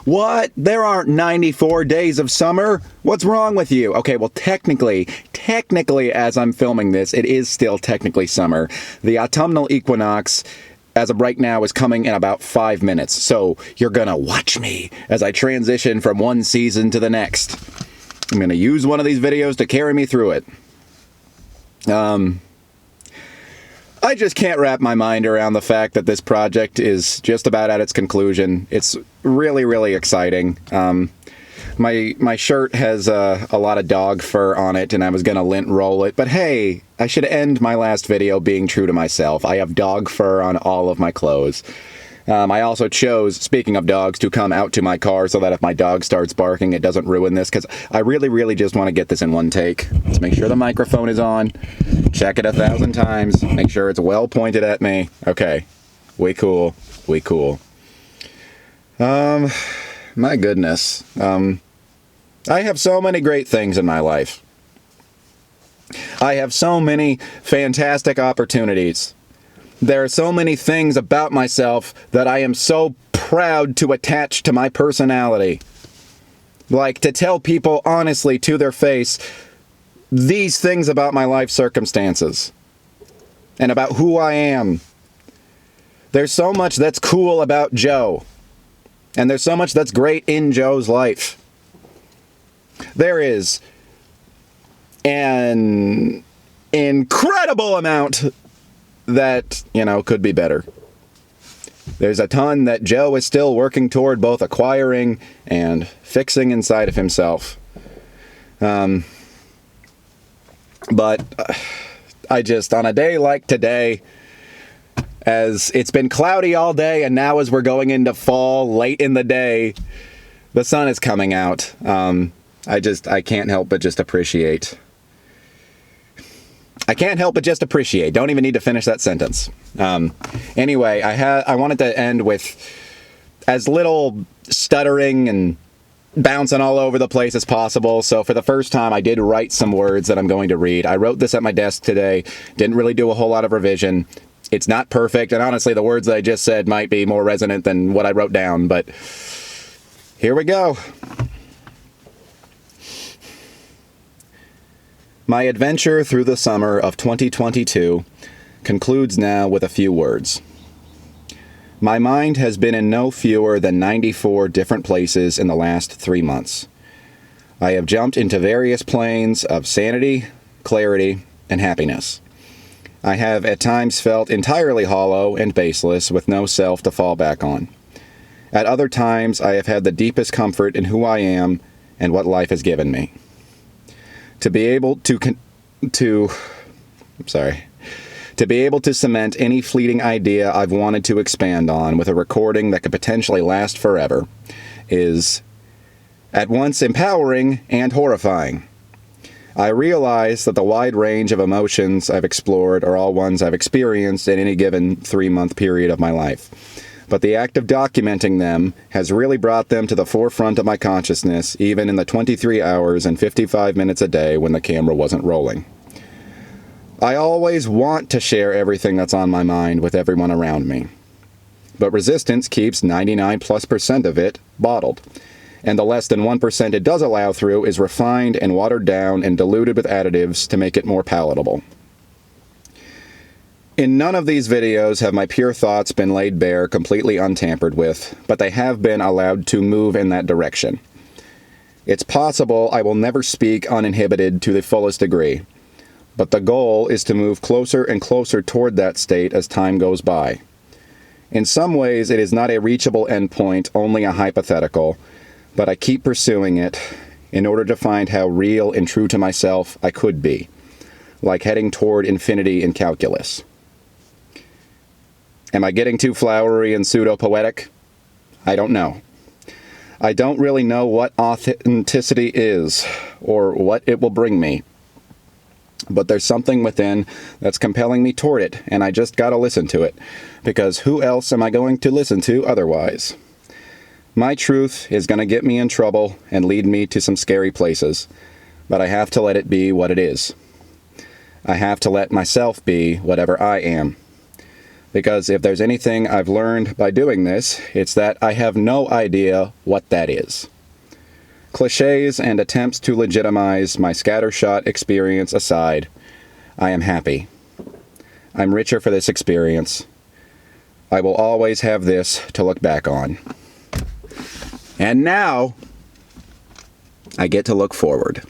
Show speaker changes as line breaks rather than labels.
What? There aren't 94 days of summer? What's wrong with you? Okay, well, technically, as I'm filming this, it is still technically summer. The autumnal equinox, as of right now, is coming in about 5 minutes. So you're gonna watch me as I transition from one season to the next. I'm gonna use one of these videos to carry me through it. I just can't wrap my mind around the fact that this project is just about at its conclusion. It's really, really exciting. My shirt has a lot of dog fur on it, and I was gonna lint roll it, but hey, I should end my last video being true to myself. I have dog fur on all of my clothes. I also chose, speaking of dogs, to come out to my car so that if my dog starts barking, it doesn't ruin this, because I really, really just want to get this in one take. Let's make sure the microphone is on, check it 1,000 times, make sure it's well pointed at me. Okay, we cool, we cool. My goodness. I have so many great things in my life. I have so many fantastic opportunities. There are so many things about myself that I am so proud to attach to my personality. Like, to tell people honestly to their face these things about my life circumstances and about who I am. There's so much that's cool about Joe, and there's so much that's great in Joe's life. There is an incredible amount that, could be better. There's a ton that Joe is still working toward both acquiring and fixing inside of himself. But I just, on a day like today, as it's been cloudy all day, and now as we're going into fall, late in the day, the sun is coming out. I can't help but just appreciate. I can't help but just appreciate. Don't even need to finish that sentence. Anyway, I wanted to end with as little stuttering and bouncing all over the place as possible. So for the first time, I did write some words that I'm going to read. I wrote this at my desk today. Didn't really do a whole lot of revision. It's not perfect, and honestly, the words that I just said might be more resonant than what I wrote down, but here we go. My adventure through the summer of 2022 concludes now with a few words. My mind has been in no fewer than 94 different places in the last 3 months. I have jumped into various planes of sanity, clarity, and happiness. I have at times felt entirely hollow and baseless with no self to fall back on. At other times, I have had the deepest comfort in who I am and what life has given me. To be able to cement any fleeting idea I've wanted to expand on with a recording that could potentially last forever is at once empowering and horrifying. I realize that the wide range of emotions I've explored are all ones I've experienced in any given 3-month period of my life. But the act of documenting them has really brought them to the forefront of my consciousness, even in the 23 hours and 55 minutes a day when the camera wasn't rolling. I always want to share everything that's on my mind with everyone around me. But resistance keeps 99+% of it bottled. And the less than 1% it does allow through is refined and watered down and diluted with additives to make it more palatable. In none of these videos have my pure thoughts been laid bare, completely untampered with, but they have been allowed to move in that direction. It's possible I will never speak uninhibited to the fullest degree, but the goal is to move closer and closer toward that state as time goes by. In some ways, it is not a reachable endpoint, only a hypothetical, but I keep pursuing it in order to find how real and true to myself I could be, like heading toward infinity in calculus. Am I getting too flowery and pseudo-poetic? I don't know. I don't really know what authenticity is, or what it will bring me. But there's something within that's compelling me toward it, and I just gotta listen to it, because who else am I going to listen to otherwise? My truth is gonna get me in trouble and lead me to some scary places, but I have to let it be what it is. I have to let myself be whatever I am. Because if there's anything I've learned by doing this, it's that I have no idea what that is. Cliches and attempts to legitimize my scattershot experience aside, I am happy. I'm richer for this experience. I will always have this to look back on. And now, I get to look forward.